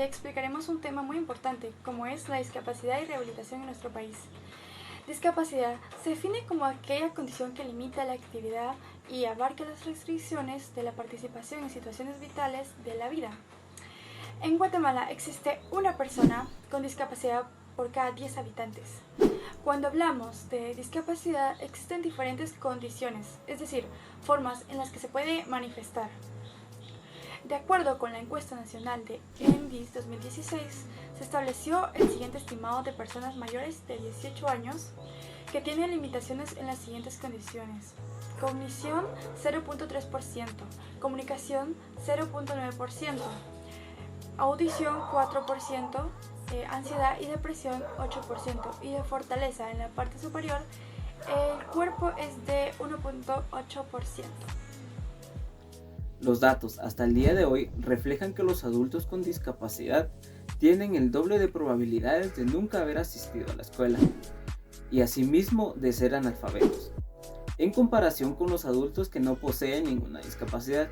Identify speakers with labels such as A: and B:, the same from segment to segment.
A: te explicaremos un tema muy importante, como es la discapacidad y rehabilitación en nuestro país. Discapacidad se define como aquella condición que limita la actividad y abarca las restricciones de la participación en situaciones vitales de la vida. En Guatemala existe una persona con discapacidad por cada 10 habitantes. Cuando hablamos de discapacidad existen diferentes condiciones, es decir, formas en las que se puede manifestar. De acuerdo con la encuesta nacional de ENDIS 2016, se estableció el siguiente estimado de personas mayores de 18 años que tienen limitaciones en las siguientes condiciones: cognición 0.3%, comunicación 0.9%, audición 4%, ansiedad y depresión 8%, y de fortaleza en la parte superior el cuerpo es de 1.8%.
B: Los datos hasta el día de hoy reflejan que los adultos con discapacidad tienen el doble de probabilidades de nunca haber asistido a la escuela y asimismo de ser analfabetos, en comparación con los adultos que no poseen ninguna discapacidad.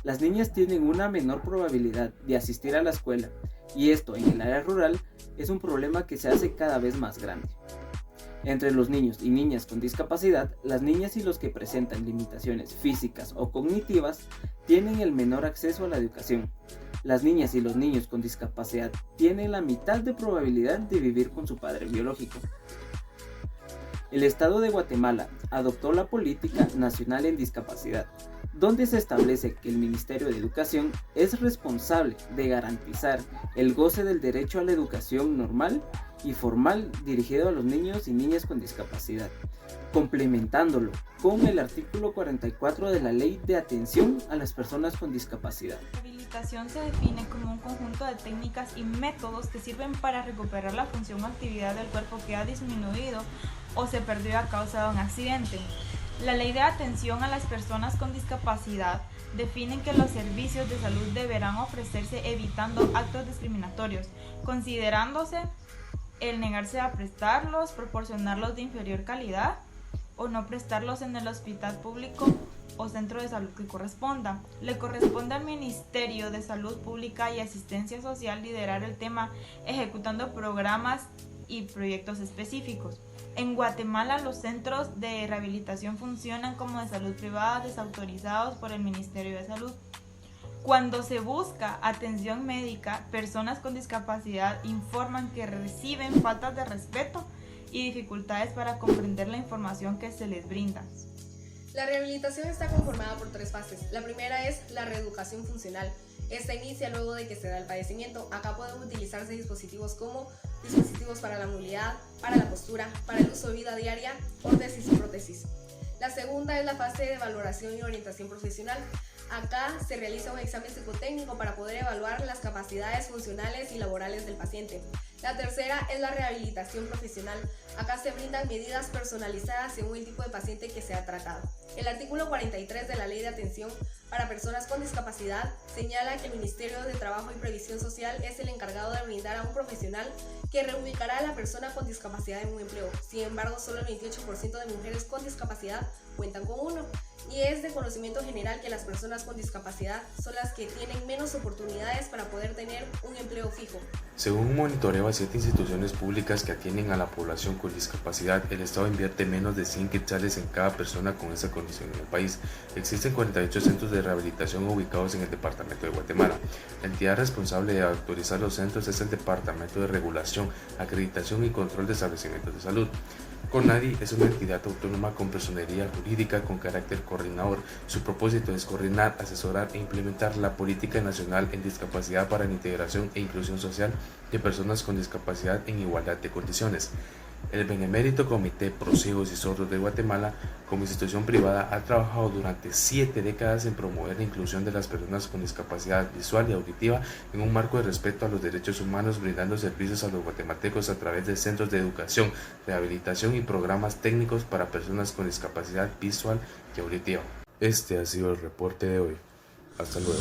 B: Las niñas tienen una menor probabilidad de asistir a la escuela y esto en el área rural es un problema que se hace cada vez más grande. Entre los niños y niñas con discapacidad, las niñas y los que presentan limitaciones físicas o cognitivas tienen el menor acceso a la educación. Las niñas y los niños con discapacidad tienen la mitad de probabilidad de vivir con su padre biológico. El Estado de Guatemala adoptó la Política Nacional en Discapacidad, donde se establece que el Ministerio de Educación es responsable de garantizar el goce del derecho a la educación normal y formal dirigido a los niños y niñas con discapacidad, complementándolo con el artículo 44 de la Ley de Atención a las Personas con Discapacidad.
C: La rehabilitación se define como un conjunto de técnicas y métodos que sirven para recuperar la función o actividad del cuerpo que ha disminuido o se perdió a causa de un accidente. La Ley de Atención a las Personas con Discapacidad define que los servicios de salud deberán ofrecerse evitando actos discriminatorios, considerándose el negarse a prestarlos, proporcionarlos de inferior calidad o no prestarlos en el hospital público o centro de salud que corresponda. Le corresponde al Ministerio de Salud Pública y Asistencia Social liderar el tema ejecutando programas y proyectos específicos. En Guatemala, los centros de rehabilitación funcionan como de salud privada desautorizados por el Ministerio de Salud. Cuando se busca atención médica, personas con discapacidad informan que reciben faltas de respeto y dificultades para comprender la información que se les brinda.
D: La rehabilitación está conformada por 3 fases. La primera es la reeducación funcional. Esta inicia luego de que se da el padecimiento. Acá pueden utilizarse dispositivos como dispositivos para la movilidad, para la postura, para el uso de vida diaria, órtesis y prótesis. La segunda es la fase de valoración y orientación profesional. Acá se realiza un examen psicotécnico para poder evaluar las capacidades funcionales y laborales del paciente. La tercera es la rehabilitación profesional. Acá se brindan medidas personalizadas según el tipo de paciente que se ha tratado. El artículo 43 de la Ley de Atención para Personas con Discapacidad señala que el Ministerio de Trabajo y Previsión Social es el encargado de brindar a un profesional que reubicará a la persona con discapacidad en un empleo. Sin embargo, solo el 28% de mujeres con discapacidad cuentan con uno. Y es de conocimiento general que las personas con discapacidad son las que tienen menos oportunidades para poder tener un empleo fijo.
E: Según un monitoreo a 7 instituciones públicas que atienden a la población con discapacidad, el Estado invierte menos de 100 quetzales en cada persona con esa condición en el país. Existen 48 centros de rehabilitación ubicados en el departamento de Guatemala. La entidad responsable de autorizar los centros es el Departamento de Regulación, Acreditación y Control de Establecimientos de Salud. CONADI es una entidad autónoma con personería jurídica con carácter coordinador. Su propósito es coordinar, asesorar e implementar la política nacional en discapacidad para la integración e inclusión social de personas con discapacidad en igualdad de condiciones. El Benemérito Comité Pro Ciegos y Sordos de Guatemala, como institución privada, ha trabajado durante 7 décadas en promover la inclusión de las personas con discapacidad visual y auditiva en un marco de respeto a los derechos humanos, brindando servicios a los guatemaltecos a través de centros de educación, rehabilitación y programas técnicos para personas con discapacidad visual y auditiva. Este ha sido el reporte de hoy. Hasta luego.